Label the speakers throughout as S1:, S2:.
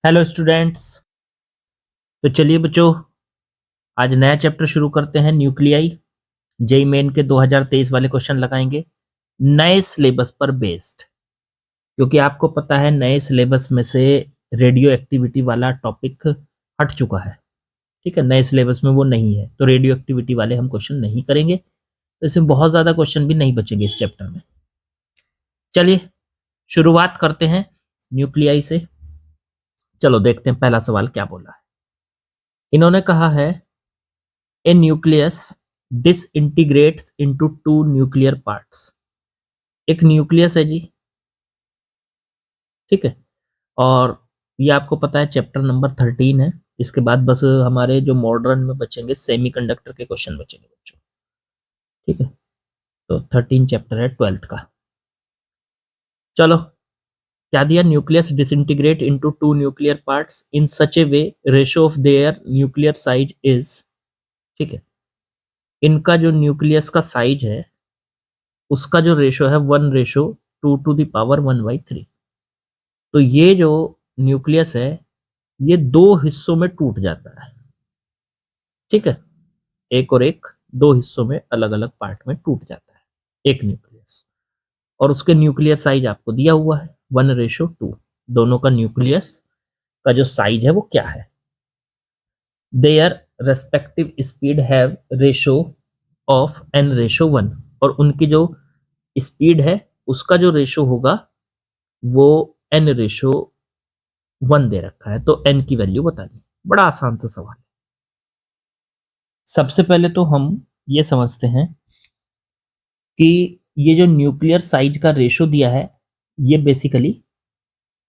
S1: Hello students. तो चलिए बच्चों, आज नया चैप्टर शुरू करते हैं, न्यूक्लियाई। जेई मेन के 2023 वाले क्वेश्चन लगाएंगे नए सिलेबस पर बेस्ड, क्योंकि आपको पता है नए सिलेबस में से रेडियो एक्टिविटी वाला टॉपिक हट चुका है। ठीक है, नए सिलेबस में वो नहीं है, तो रेडियो एक्टिविटी वाले हम क्वेश्चन नहीं करेंगे, तो इसमें बहुत ज़्यादा क्वेश्चन भी नहीं बचेंगे इस चैप्टर में। चलिए शुरुआत करते हैं न्यूक्लियाई से। चलो देखते हैं पहला सवाल क्या बोला है। इन्होंने कहा है a nucleus disintegrates into two nuclear parts. एक न्यूक्लियस है जी, ठीक है, और ये आपको पता है चैप्टर नंबर 13 है। इसके बाद बस हमारे जो मॉडर्न में बचेंगे सेमीकंडक्टर के क्वेश्चन बचेंगे बच्चों। ठीक है, तो 13 चैप्टर है 12th का। चलो क्या दिया, nucleus disintegrate into two nuclear parts in such A way ratio of their nuclear size is. ठीक है, इनका जो न्यूक्लियस का साइज है उसका जो रेशो है 1:2⁻1/3। तो ये जो न्यूक्लियस है ये दो हिस्सों में टूट जाता है। ठीक है, एक और एक, दो हिस्सों में अलग अलग पार्ट में टूट जाता है एक न्यूक्लियस, और उसके न्यूक्लियर साइज आपको दिया हुआ है 1:2। दोनों का न्यूक्लियस का जो साइज है वो क्या है। Their respective speed have ratio of n:1, और उनकी जो स्पीड है उसका जो रेशो होगा वो n:1 दे रखा है, तो n की वैल्यू बतानी। बड़ा आसान सा सवाल है। सबसे पहले तो हम ये समझते हैं कि ये जो न्यूक्लियर साइज का रेशो दिया है ये बेसिकली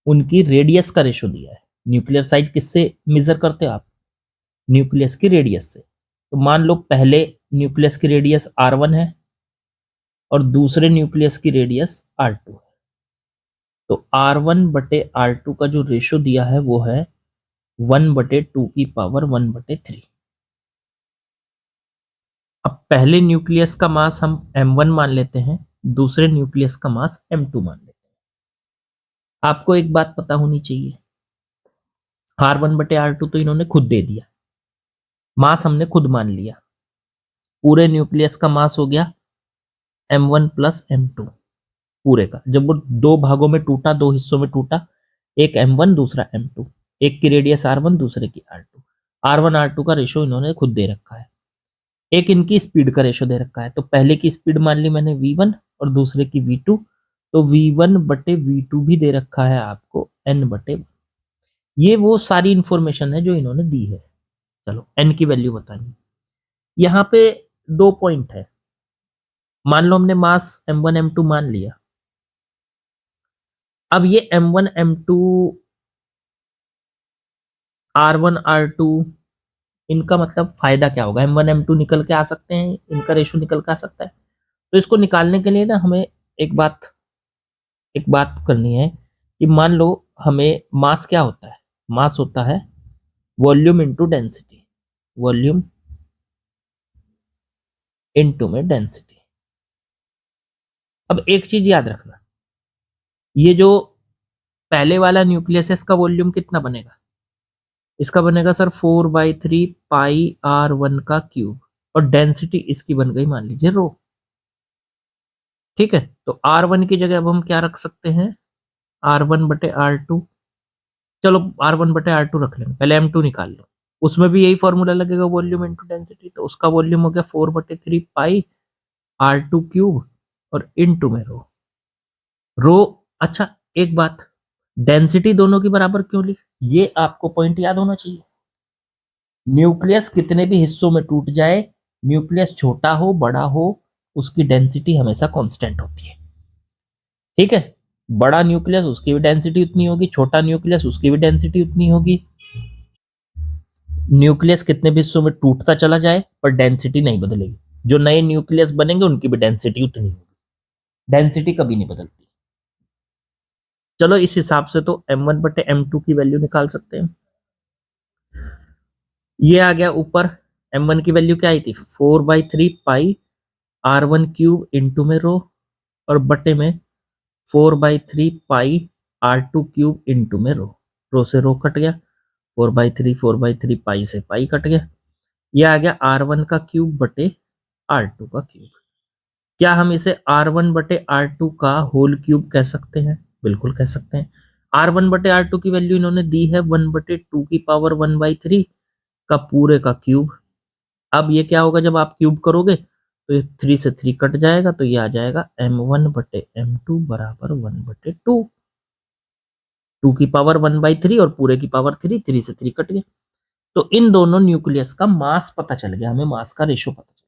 S1: उनकी रेडियस का रेशो दिया है। न्यूक्लियर साइज किससे मेजर करते हो आप? न्यूक्लियस की रेडियस से। तो मान लो पहले न्यूक्लियस की रेडियस r1 है और दूसरे न्यूक्लियस की रेडियस r2 है, तो r1/r2 का जो रेशो दिया है वो है 1/2⁻1/3। अब पहले न्यूक्लियस का मास हम m1 मान लेते हैं, दूसरे न्यूक्लियस का मास m2 मान लेते हैं। आपको एक बात पता होनी चाहिए, r1/r2 तो इन्होंने खुद दे दिया, मास हमने खुद मान लिया। पूरे न्यूक्लियस का मास हो गया m1 + m2 पूरे का। जब वो दो भागों में टूटा, दो हिस्सों में टूटा, एक m1 दूसरा m2, एक की रेडियस r1 दूसरे की r2। r1 r2 का रेशो इन्होंने खुद दे रखा है। एक इनकी स्पीड का रेशो दे रखा है, तो पहले की स्पीड मान ली मैंने v1 और दूसरे की v2, तो v1/v2 भी दे रखा है आपको n/1। ये वो सारी इंफॉर्मेशन है जो इन्होंने दी है। चलो n की वैल्यू बतानी। यहाँ पे दो पॉइंट है। मान लो हमने मास m1 m2 मान लिया, अब ये m1 m2 r1 r2 इनका मतलब फायदा क्या होगा? m1 m2 निकल के आ सकते हैं, इनका रेशो निकल के आ सकता है। तो इसको निकालने के लिए ना हमें एक बात करनी है कि मान लो हमें मास क्या होता है? मास होता है volume into density, volume into में डेंसिटी। अब एक चीज याद रखना, ये जो पहले वाला न्यूक्लियस है इसका वॉल्यूम कितना बनेगा? इसका बनेगा सर 4/3 πr1 का क्यूब, और डेंसिटी इसकी बन गई मान लीजिए रो। ठीक है, तो r1 की जगह अब हम क्या रख सकते हैं? r1/r2। चलो r1/r2 रख लेंगे, पहले m2 निकाल लो। उसमें भी यही फॉर्मूला लगेगा, वॉल्यूम इनटू डेंसिटी, तो उसका वॉल्यूम हो गया 4/3 πr2 क्यूब और इनटू में रो। अच्छा एक बात, डेंसिटी दोनों की बराबर क्यों ली? ये आपको पॉइंट याद होना चाहिए। न्यूक्लियस कितने भी हिस्सों में टूट जाए, न्यूक्लियस छोटा हो बड़ा हो, उसकी डेंसिटी हमेशा कांस्टेंट होती है। ठीक है, बड़ा न्यूक्लियस उसकी भी डेंसिटी उतनी होगी, छोटा न्यूक्लियस उसकी भी डेंसिटी उतनी होगी। न्यूक्लियस कितने भी हिस्सों में टूटता चला जाए पर डेंसिटी नहीं बदलेगी। जो नए न्यूक्लियस बनेंगे उनकी भी डेंसिटी उतनी होगी, डेंसिटी कभी नहीं बदलती। चलो इस हिसाब से तो m1/m2 की वैल्यू निकाल सकते हैं। ये आ गया ऊपर, m1 की वैल्यू क्या आई थी? 4/3 πr1 क्यूब इंटू में रो, और बटे में 4/3 πr2 क्यूब इंटू में रो। रो से रो कट गया, 4/3 पाई से पाई कट गया। ये आ गया R1 का क्यूब बटे R2 का क्यूब। क्या हम इसे R1 बटे R2 का होल क्यूब कह सकते हैं? बिल्कुल कह सकते हैं। R1 बटे R2 की वैल्यू इन्होंने दी है 1/2 का पूरे का क्यूब। अब ये क्या होगा जब आप क्यूब करोगे तो ये 3 से 3 कट जाएगा, तो ये आ जाएगा m1 बटे m2 बराबर 1/2। 2 की पावर 1/3 और पूरे की पावर 3, 3 से 3 कट गया। तो इन दोनों न्यूक्लियस का मास पता चल गया, हमें मास का रेशो पता चल गया।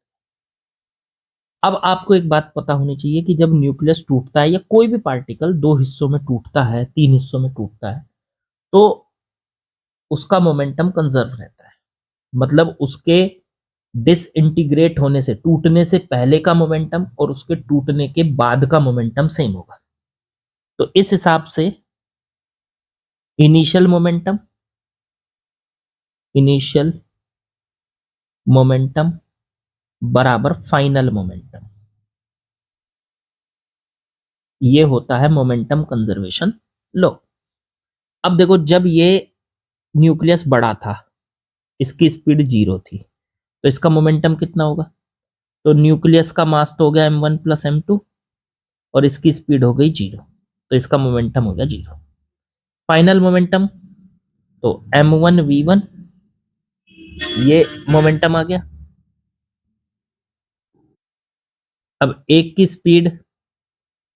S1: अब आपको एक बात पता होनी चाहिए कि जब न्यूक्लियस टूटता है या कोई भी पार्टिकल 2 हिस्सों में टूटता है, 3 हिस्सों में टूटता है, तो उसका मोमेंटम कंजर्व रहता है। मतलब उसके डिसइंटीग्रेट होने से, टूटने से पहले का मोमेंटम और उसके टूटने के बाद का मोमेंटम सेम होगा। तो इस हिसाब से इनिशियल मोमेंटम बराबर फाइनल मोमेंटम, ये होता है मोमेंटम कंजर्वेशन लॉ। अब देखो, जब ये न्यूक्लियस बड़ा था, इसकी स्पीड 0 थी, तो इसका मोमेंटम कितना होगा? तो न्यूक्लियस का मास तो हो गया m1 प्लस m2 और इसकी स्पीड हो गई 0, तो इसका मोमेंटम हो गया 0। फाइनल मोमेंटम तो m1v1, ये मोमेंटम आ गया। अब एक की स्पीड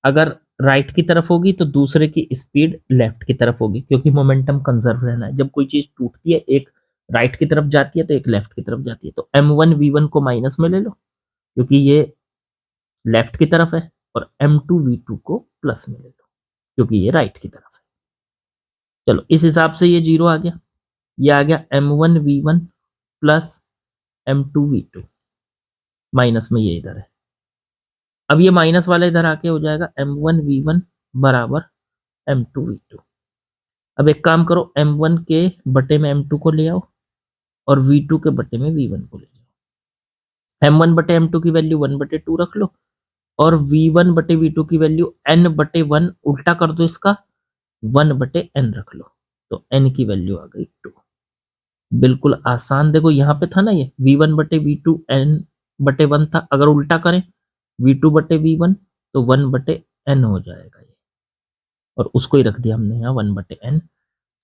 S1: अगर राइट की तरफ होगी तो दूसरे की स्पीड लेफ्ट की तरफ होगी, क्योंकि मोमेंटम कंजर्व रहना है। जब कोई चीज टूटती है, एक राइट की तरफ जाती है तो एक लेफ्ट की तरफ जाती है। तो m1v1 को माइनस में ले लो क्योंकि ये लेफ्ट की तरफ है, और m2v2 को प्लस में ले लो क्योंकि ये राइट की तरफ है। चलो, इस हिसाब से ये 0 आ गया। ये आ गया m1v1 प्लस m2v2, माइनस में ये इधर है। अब ये माइनस वाला इधर आके हो जाएगा m1v1 बराबर m2v2। अब एक काम करो, m1 के बटे में m2 को ले आओ और v2 के बटे में v1 को ले जाओ। m1 बटे m2 की वैल्यू 1/2 रख लो और v1 बटे v2 की वैल्यू n/1 उल्टा कर दो, इसका 1/n रख लो, तो n की वैल्यू आ गई 2। बिल्कुल आसान। देखो यहाँ पे था ना, ये v1 बटे v2 n/1 था, अगर उल्टा करें v2 बटे v1 तो 1/n हो जाएगा ये, और उसको ही रख दिया हमने यहाँ 1/n,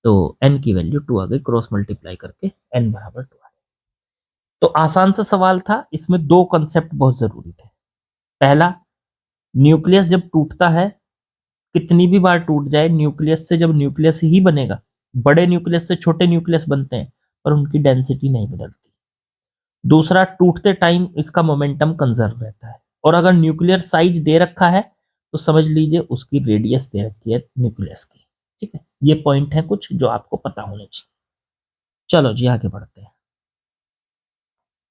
S1: तो n की वैल्यू 2 आ गई। क्रॉस मल्टीप्लाई करके n बराबर 2 आ गया। तो आसान सा सवाल था, इसमें दो कंसेप्ट बहुत जरूरी थे। पहला, न्यूक्लियस जब टूटता है, कितनी भी बार टूट जाए, न्यूक्लियस से जब न्यूक्लियस ही बनेगा, बड़े न्यूक्लियस से छोटे न्यूक्लियस बनते हैं पर उनकी डेंसिटी नहीं बदलती। दूसरा, टूटते टाइम इसका मोमेंटम कंजर्व रहता है, और अगर न्यूक्लियर साइज दे रखा है तो समझ लीजिए उसकी रेडियस दे रखी है न्यूक्लियस की। ठीक है, ये पॉइंट है कुछ जो आपको पता होने चाहिए। चलो जी, आगे बढ़ते हैं।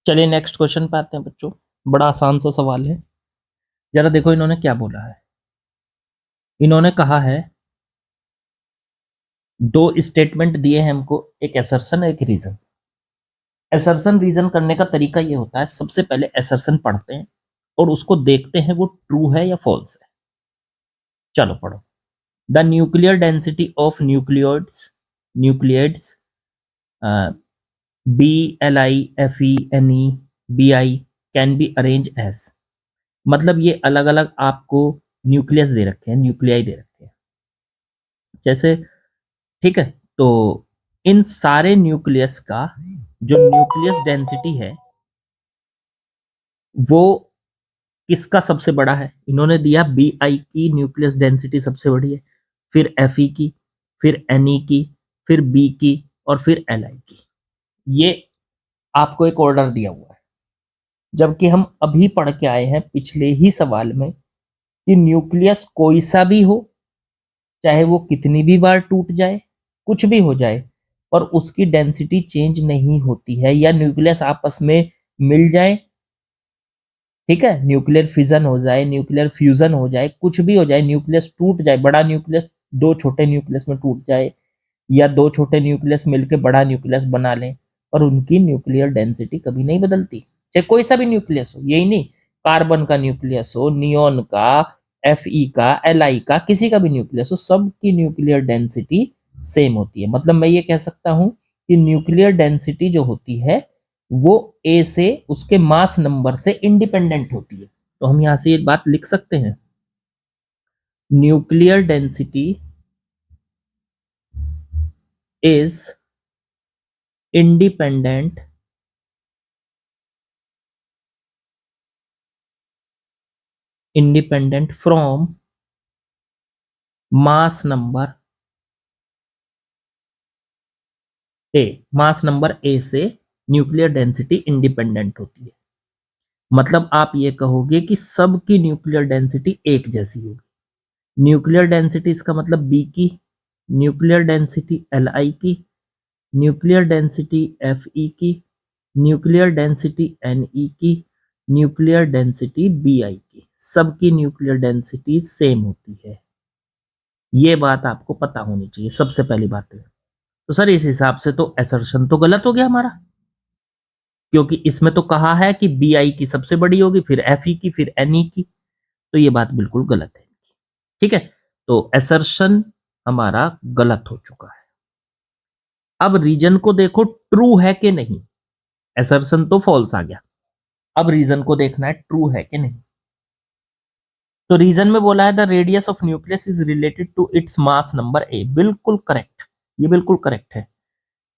S1: चलिए नेक्स्ट क्वेश्चन पे आते हैं बच्चों। बड़ा आसान सा सवाल है, जरा देखो इन्होंने क्या बोला है। इन्होंने कहा है, दो स्टेटमेंट दिए हैं हमको, एक असर्शन एक रीजन। असर्शन रीजन करने का तरीका ये होता है, सबसे पहले असर्शन पढ़ते हैं और उसको देखते हैं वो ट्रू है या फॉल्स है। चलो पढ़ो। The nuclear density of nuclides BLI, FE, NE, BI can be arrange as. मतलब ये अलग अलग आपको न्यूक्लियस दे रखे हैं, न्यूक्लियाई दे रखे हैं जैसे। ठीक है, तो इन सारे न्यूक्लियस का जो न्यूक्लियस डेंसिटी है वो किसका सबसे बड़ा है? इन्होंने दिया BI की न्यूक्लियस डेंसिटी सबसे बड़ी है, फिर FE की, फिर NE की, फिर B की और फिर LI की। ये आपको एक ऑर्डर दिया हुआ है, जबकि हम अभी पढ़ के आए हैं पिछले ही सवाल में कि न्यूक्लियस कोई सा भी हो, चाहे वो कितनी भी बार टूट जाए, कुछ भी हो जाए, पर उसकी डेंसिटी चेंज नहीं होती है। या न्यूक्लियस आपस में मिल जाए, ठीक है, न्यूक्लियर फिजन हो जाए, न्यूक्लियर फ्यूजन हो जाए, कुछ भी हो जाए, न्यूक्लियस टूट जाए, बड़ा न्यूक्लियस दो छोटे न्यूक्लियस में टूट जाए, या दो छोटे न्यूक्लियस मिलकर बड़ा न्यूक्लियस बना लें, और उनकी न्यूक्लियर डेंसिटी कभी नहीं बदलती। चाहे कोई सा भी न्यूक्लियस हो, यही नहीं, कार्बन का न्यूक्लियस हो, नियोन का, FE का, LI का, किसी का भी न्यूक्लियस हो, सबकी न्यूक्लियर डेंसिटी सेम होती है। मतलब मैं ये कह सकता हूं कि न्यूक्लियर डेंसिटी जो होती है वो ए से उसके मास नंबर से इंडिपेंडेंट होती है। तो हम यहां से ये बात लिख सकते हैं, nuclear density is independent from mass number A. Mass number ए से न्यूक्लियर डेंसिटी इंडिपेंडेंट होती है। मतलब आप ये कहोगे कि सबकी न्यूक्लियर डेंसिटी एक जैसी होगी। न्यूक्लियर डेंसिटी इसका मतलब बी की, न्यूक्लियर डेंसिटी एल आई की, न्यूक्लियर डेंसिटी एफ ई की, न्यूक्लियर डेंसिटी एन ई की, न्यूक्लियर डेंसिटी बी आई की, सबकी न्यूक्लियर डेंसिटी सेम होती है। ये बात आपको पता होनी चाहिए सबसे पहली बात है। तो सर इस हिसाब से तो असर्शन तो गलत हो गया हमारा, क्योंकि इसमें तो कहा है कि बी आई की सबसे बड़ी होगी, फिर एफ ई की, फिर एन ई की। तो ये बात बिल्कुल गलत है। ठीक है, तो असर्शन हमारा गलत हो चुका है। अब रीजन को देखो ट्रू है कि नहीं। असर्शन तो फॉल्स आ गया, अब रीजन को देखना है ट्रू है कि नहीं। तो रीजन में बोला है the radius of nucleus is related to its mass number A. बिल्कुल करेक्ट, ये बिल्कुल करेक्ट है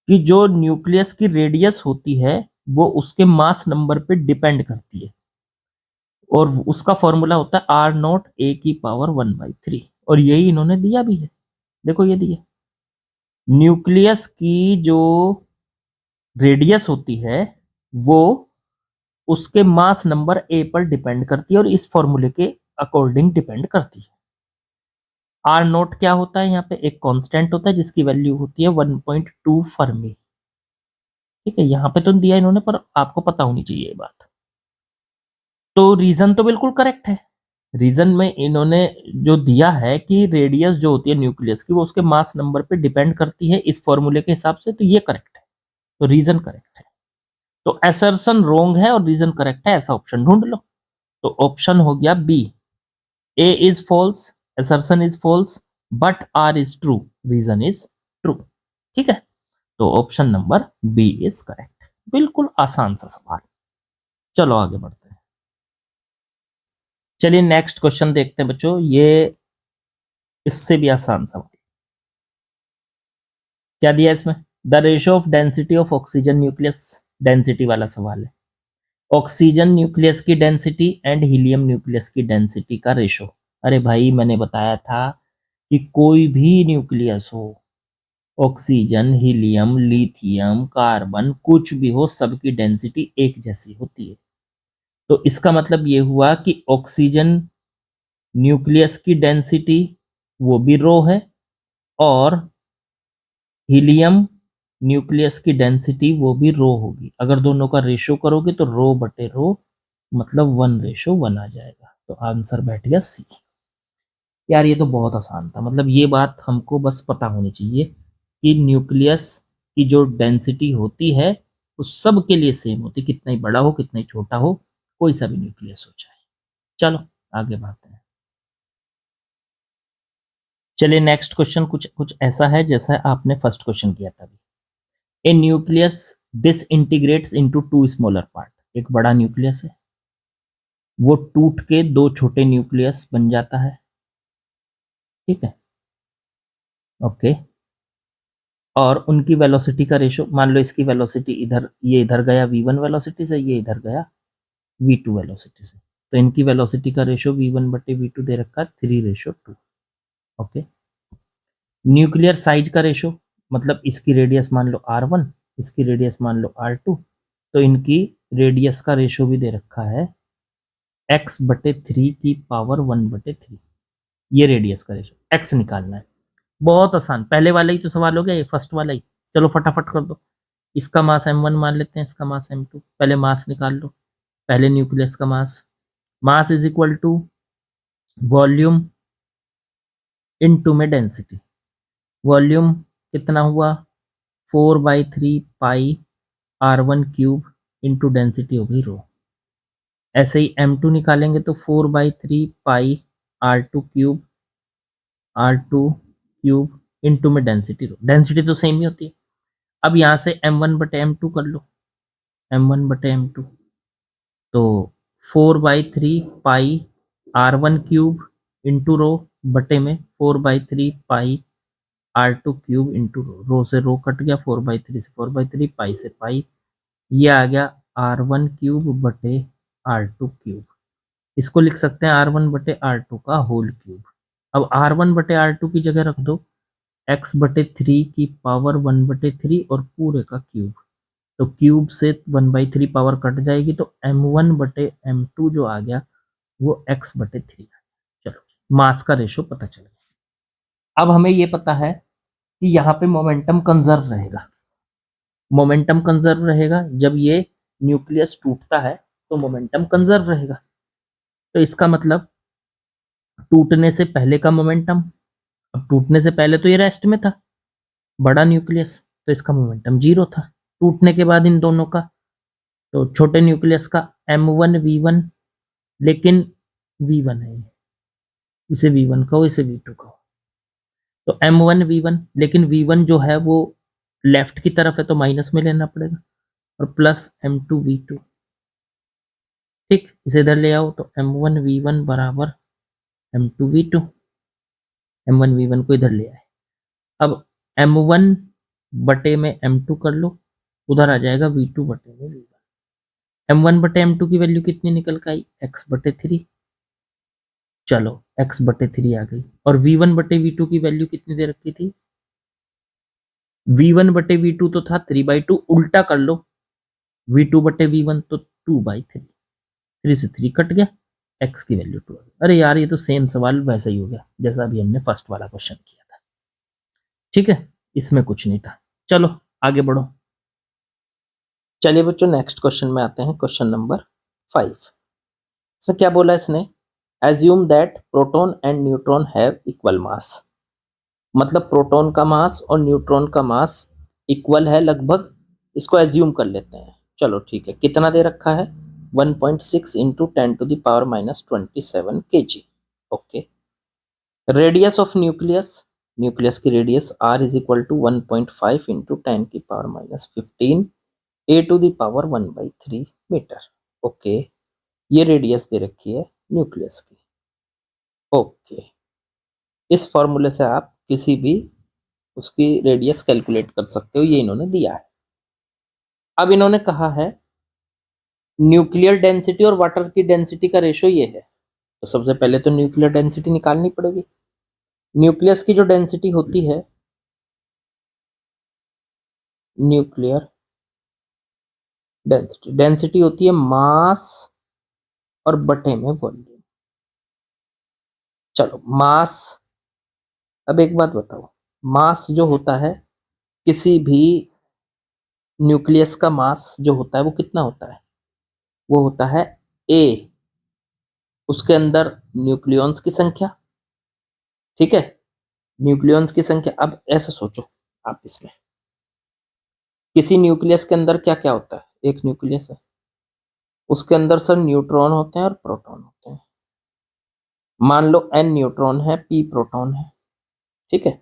S1: कि जो न्यूक्लियस की रेडियस होती है वो उसके मास नंबर पे डिपेंड करती है, और उसका फॉर्मूला होता है आर नॉट ए की पावर 1/3, और यही इन्होंने दिया भी है। देखो ये दिया, न्यूक्लियस की जो रेडियस होती है वो उसके मास नंबर ए पर डिपेंड करती है, और इस फॉर्मूले के अकॉर्डिंग डिपेंड करती है। आर नोट क्या होता है, यहाँ पे एक कांस्टेंट होता है जिसकी वैल्यू होती है 1.2 फर्मी। ठीक है, यहाँ पे तो दिया इन्होंने, पर आपको पता होनी चाहिए ये बात। तो रीजन तो बिल्कुल करेक्ट है। रीजन में इन्होंने जो दिया है कि रेडियस जो होती है न्यूक्लियस की वो उसके मास नंबर पे डिपेंड करती है इस फॉर्मूले के हिसाब से, तो ये करेक्ट है। तो रीजन करेक्ट है। तो असर्शन रोंग है और रीजन करेक्ट है, ऐसा ऑप्शन ढूंढ लो। तो ऑप्शन हो गया B, A is false, assertion is false, but R is true, reason is true. ठीक है, तो option number B is correct. बिल्कुल आसान सा सवाल। चलो आगे बढ़ते हैं। चलिए नेक्स्ट क्वेश्चन देखते हैं बच्चों, ये इससे भी आसान सवाल। क्या दिया इसमें, the ratio of density of oxygen nucleus, density वाला सवाल है। ऑक्सीजन न्यूक्लियस की डेंसिटी एंड हीलियम न्यूक्लियस की डेंसिटी का रेशो। अरे भाई मैंने बताया था कि कोई भी न्यूक्लियस हो, ऑक्सीजन, हीलियम, लिथियम, कार्बन, कुछ भी हो, सबकी डेंसिटी एक जैसी होती है। तो इसका मतलब ये हुआ कि ऑक्सीजन न्यूक्लियस की डेंसिटी वो भी रो है, और हीलियम न्यूक्लियस की डेंसिटी वो भी रो होगी। अगर दोनों का रेशो करोगे तो रो बटे रो मतलब 1:1 आ जाएगा। तो आंसर बैठ गया सी। यार ये तो बहुत आसान था, मतलब ये बात हमको बस पता होनी चाहिए कि न्यूक्लियस की जो डेंसिटी होती है वो सब के लिए सेम होती है, कितना ही बड़ा हो कितना ही छोटा हो, कोई सा भी न्यूक्लियस हो जाए। चलो आगे बढ़ते हैं। चलिए नेक्स्ट क्वेश्चन कुछ कुछ ऐसा है जैसा आपने फर्स्ट क्वेश्चन किया था। A nucleus disintegrates into two smaller part. एक बड़ा न्यूक्लियस है, वो टूट के दो छोटे न्यूक्लियस बन जाता है। ठीक है, ओके। और उनकी वेलोसिटी का रेशो, मान लो इसकी वेलोसिटी इधर, ये इधर गया v1 वेलोसिटी से, ये इधर गया v2 वेलोसिटी से, तो इनकी वेलोसिटी का रेशो v1/v2 दे रखा है 3:2। ओके, न्यूक्लियर साइज का रेशो, मतलब इसकी रेडियस मान लो r1, इसकी रेडियस मान लो r2, तो इनकी रेडियस का रेशो भी दे रखा है x/3 की पावर 1/3। ये रेडियस का रेशो, x निकालना है। बहुत आसान, पहले वाला ही तो सवाल हो गया, ये फर्स्ट वाला ही। चलो फटाफट कर दो। इसका मास m1 मान लेते हैं, इसका मास m2। पहले मास निकाल लो, पहले न्यूक्लियस का mass. Mass is equal to volume into में डेंसिटी। वॉल्यूम कितना हुआ, 4/3 पाई r1³ इंटू डेंसिटी हो गई रो। ऐसे ही m2 निकालेंगे तो 4/3 पाई r2³ इनटू में डेंसिटी रो, डेंसिटी तो सेम ही होती है। अब यहाँ से m1/m2 कर लो, m1/m2, तो 4/3 पाई r1 क्यूब इंटू रो बटे में 4/3 पाई r2 क्यूब इंटू रो, रो से रो कट गया, 4/3 से 4/3, पाई से पाई, ये आ गया r1 क्यूब बटे r2 क्यूब। इसको लिख सकते हैं r1/r2 का होल क्यूब। अब r1/r2 की जगह रख दो x/3 की पावर 1/3 और पूरे का क्यूब, तो क्यूब से 1/3 पावर कट जाएगी, तो m1/m2 जो आ गया वो x/3। चलो, मास का रेशो पता चल गया। अब हमें ये पता है कि यहाँ पे मोमेंटम कंजर्व रहेगा। मोमेंटम कंजर्व रहेगा जब ये न्यूक्लियस टूटता है तो मोमेंटम कंजर्व रहेगा। तो इसका मतलब टूटने से पहले का मोमेंटम, अब टूटने से पहले तो ये रेस्ट में था बड़ा न्यूक्लियस, तो इसका मोमेंटम 0 था। टूटने के बाद इन दोनों का, तो छोटे न्यूक्लियस का m1v1, लेकिन v1 है, इसे v1 कहो, इसे v2 कहो, तो m1v1, लेकिन v1 जो है वो लेफ्ट की तरफ है तो माइनस में लेना पड़ेगा, और प्लस m2v2। ठीक, इसे इधर ले आओ, तो m1v1 बराबर m2v2, m1v1 को इधर ले आए। अब m1 बटे में m2 कर लो, उधर आ जाएगा v2 बटे में v1। m1/m2 की वैल्यू कितनी निकल के आई, x/3। चलो, x/3 आ गई। और v1/v2 की वैल्यू कितनी दे रखी थी, v1/v2 तो था 3/2, उल्टा कर लो, v2/v1 तो 2/3, 3 से 3 कट गया, x की वैल्यू 2 आ गई। अरे यार, ये तो सेम सवाल वैसा ही हो गया जैसा अभी हमने फर्स्ट वाला क्वेश्चन किया था। ठीक है, इसमें कुछ नहीं था। चलो आगे बढ़ो। चलिए बच्चों, नेक्स्ट क्वेश्चन में आते हैं, क्वेश्चन नंबर 5। इसमें क्या बोला इसने, assume that proton and neutron have equal मास। मतलब प्रोटॉन का मास और न्यूट्रॉन का मास इक्वल है लगभग, इसको एज्यूम कर लेते हैं। चलो ठीक है, कितना दे रखा है, 1.6 into 10⁻⁻27 kg। Okay, radius of nucleus, nucleus की radius r is equal to 1.5 into 10⁻15 a⁻1/3 metre. Okay, ये रेडियस दे रखी है न्यूक्लियस की। ओके, इस फॉर्मूले से आप किसी भी उसकी रेडियस कैलकुलेट कर सकते हो, ये इन्होंने दिया है। अब इन्होंने कहा है न्यूक्लियर डेंसिटी और वाटर की डेंसिटी का रेशो ये है, तो सबसे पहले तो न्यूक्लियर डेंसिटी निकालनी पड़ेगी। न्यूक्लियस की जो डेंसिटी होती है, न्यूक्लियर डेंसिटी, डेंसिटी होती है मास और बटे में वॉल्यूम। चलो मास, अब एक बात बताओ, मास जो होता है किसी भी न्यूक्लियस का मास जो होता है वो कितना होता है, वो होता है a, उसके अंदर न्यूक्लियॉन्स की संख्या। ठीक है, न्यूक्लियॉन्स की संख्या। अब ऐसा सोचो आप, इसमें किसी न्यूक्लियस के अंदर क्या क्या होता है, एक न्यूक्लियस है उसके अंदर सर न्यूट्रॉन होते हैं और प्रोटॉन होते हैं। मान लो n न्यूट्रॉन है, p प्रोटॉन है। ठीक है,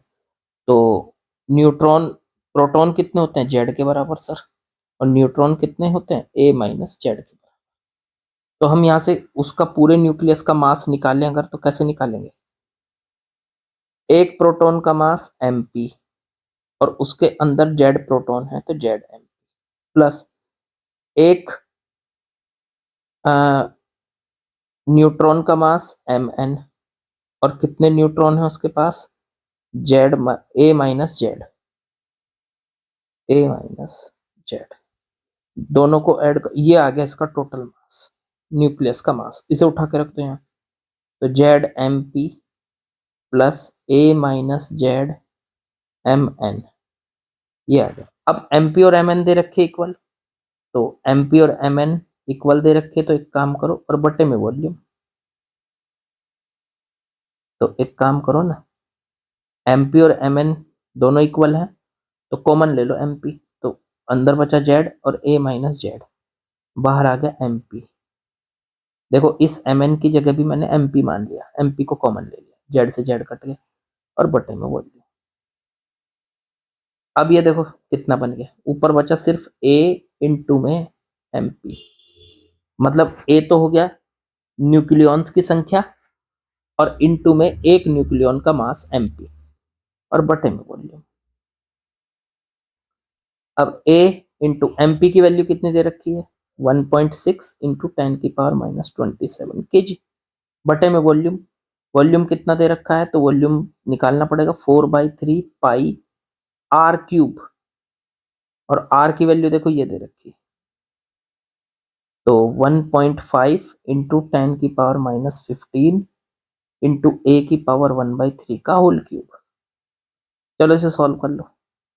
S1: तो न्यूट्रॉन, प्रोटॉन कितने होते हैं, z के बराबर सर, और न्यूट्रॉन कितने होते हैं, a माइनस जेड के बराबर। तो हम यहाँ से उसका पूरे न्यूक्लियस का मास निकालें अगर, तो कैसे निकालेंगे, एक प्रोटॉन का मास mp और उसके अंदर z प्रोटॉन है तो zmp, प्लस एक न्यूट्रॉन का मास mn और कितने न्यूट्रॉन है उसके पास, a माइनस जेड, दोनों को ऐड कर, ये आ गया इसका टोटल मास, न्यूक्लियस का मास। इसे उठा के रखते हैं, तो zmp plus a minus Z mn, ये आ गया। अब mp और mn दे रखे इक्वल, तो mp और mn इक्वल दे रखे, तो एक काम करो, और बटे में वॉल्यूम, तो एक काम करो ना, mp और mn दोनों इक्वल हैं तो कॉमन ले लो mp, तो अंदर बचा z और a माइनस जेड, बाहर आ गया mp। देखो इस mn की जगह भी मैंने mp मान लिया, mp को कॉमन ले लिया, z से z कट गया, और बटे में वॉल्यूम। अब ये देखो कितना बन गया, ऊपर बचा सिर्फ A इंटू में MP, मतलब A तो हो गया न्यूक्लियॉन्स की संख्या और इंटू में एक न्यूक्लियॉन का मास MP और बटे में वॉल्यूम। अब A इंटू MP की वैल्यू कितनी दे रखी है 1.6 इंटू 10 की पावर माइनस 27 kg बटे में वॉल्यूम। वॉल्यूम कितना दे रखा है तो वॉल्यूम निकालना पड़ेगा 4/3 पाई R क्यूब, और R की वैल्यू देखो ये दे रखी है, तो 1.5 इंटू 10 की पावर माइनस 15 इंटू A की पावर 1/3 का होल क्यूब। चलो इसे सॉल्व कर लो,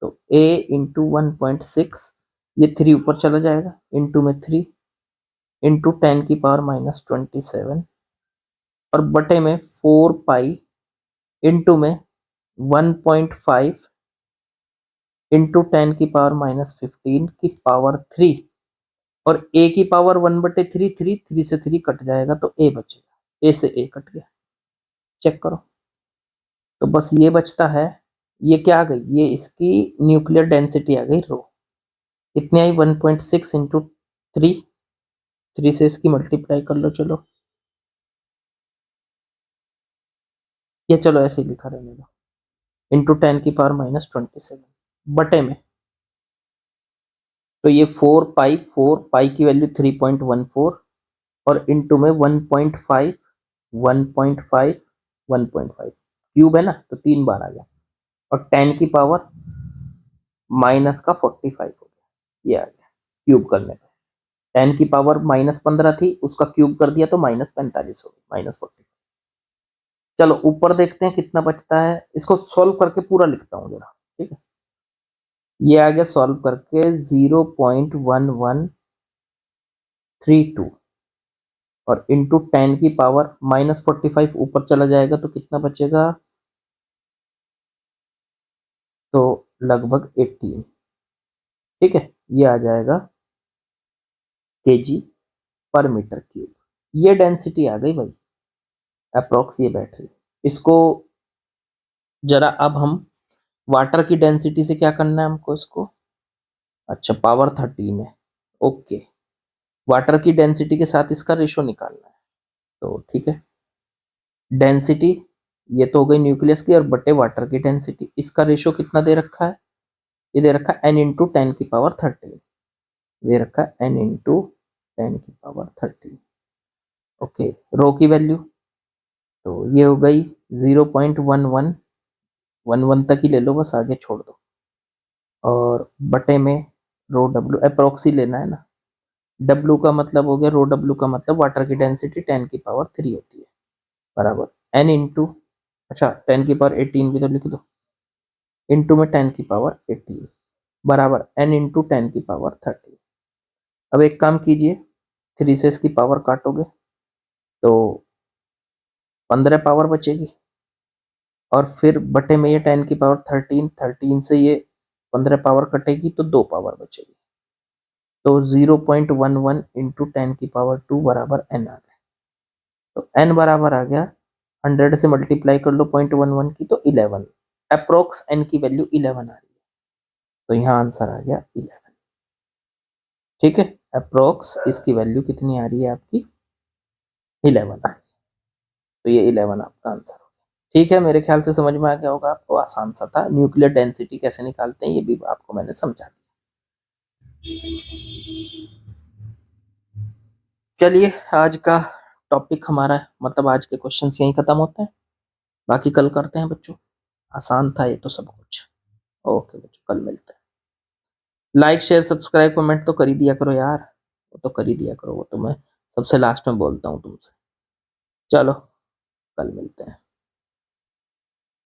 S1: तो A इंटू 1.6, ये 3 ऊपर चला जाएगा, इंटू में 3 इंटू 10 की पावर माइनस 27 और बटे में 4 पाई इंटू में 1.5 इंटू 10 की पावर माइनस 15 की पावर 3 और A की पावर 1/3, 3 से 3 कट जाएगा तो A बचेगा, A से A कट गया, चेक करो। तो बस ये बचता है, ये क्या आ गई, ये इसकी न्यूक्लियर डेंसिटी आ गई रो, कितनी आई 1.6 इंटू 3 से इसकी मल्टीप्लाई कर लो। चलो ये चलो ऐसे ही लिखा रहने दो, इंटू 10 की पावर माइनस 27 बटे में, तो ये 4 पाई की वैल्यू 3.14 और इंटू में 1.5 1.5 1.5 क्यूब है ना, तो 3 बार आ गया और 10 की पावर माइनस का 45 हो गया, ये आ गया क्यूब करने पे। 10 की पावर माइनस 15 थी, उसका क्यूब कर दिया तो माइनस 45 हो गई, माइनस 45। चलो ऊपर देखते हैं कितना बचता है, इसको सॉल्व करके पूरा लिखता हूँ जरा, ठीक है। ये आ गया सॉल्व करके 0.1132 और इंटू 10 की पावर माइनस 45 ऊपर चला जाएगा तो कितना बचेगा, तो लगभग 18, ठीक है। ये आ जाएगा kg पर मीटर क्यूब, ये डेंसिटी आ गई भाई, अप्रोक्स ये बैठ रही। इसको जरा अब हम वाटर की डेंसिटी से क्या करना है हमको इसको, अच्छा पावर 13 है, ओके। वाटर की डेंसिटी के साथ इसका रेशो निकालना है, तो ठीक है। डेंसिटी ये तो हो गई न्यूक्लियस की और बटे वाटर की डेंसिटी, इसका रेशो कितना दे रखा है, ये दे रखा है n इंटू 10 की पावर 13, दे रखा है n इंटू 10 की पावर 13, ओके। रो की वैल्यू तो ये हो गई 0.11 तक ही ले लो, बस आगे छोड़ दो, और बटे में रो डब्ल्यू अप्रोक्सी लेना है ना, डब्ल्यू का मतलब हो गया, रो डब्ल्यू का मतलब वाटर की डेंसिटी 10 की पावर 3 होती है, बराबर n इंटू, अच्छा 10 की पावर 18 भी तो लिख दो, इंटू में 10 की पावर 18 बराबर n इंटू 10 की पावर 30। अब एक काम कीजिए, 3 से इसकी पावर काटोगे तो 15 पावर बचेगी, और फिर बटे में ये 10 की पावर 13 से ये 15 पावर कटेगी तो 2 पावर बचेगी, तो 0.11 इंटू 10 की पावर 2 बराबर n आ गया, तो n बराबर आ गया 100 से मल्टीप्लाई कर लो 0.11 की तो 11, अप्रोक्स n की वैल्यू 11 आ रही है, तो यहाँ आंसर आ गया 11, ठीक है। अप्रोक्स इसकी वैल्यू कितनी आ रही है आपकी 11 आ रही है, तो ये 11 आपका आंसर हो गया, ठीक है। मेरे ख्याल से समझ में आ गया होगा आपको, आसान सा था, न्यूक्लियर डेंसिटी कैसे निकालते हैं ये भी आपको मैंने समझा दिया। चलिए आज का टॉपिक हमारा, मतलब आज के क्वेश्चंस यहीं खत्म होते हैं, बाकी कल करते हैं बच्चों, आसान था ये तो सब कुछ। ओके बच्चों, कल मिलते हैं। लाइक शेयर सब्सक्राइब कमेंट तो कर ही दिया करो यार, वो तो कर ही दिया करो, वो तो मैं सबसे लास्ट में बोलता हूँ तुमसे। चलो कल मिलते हैं।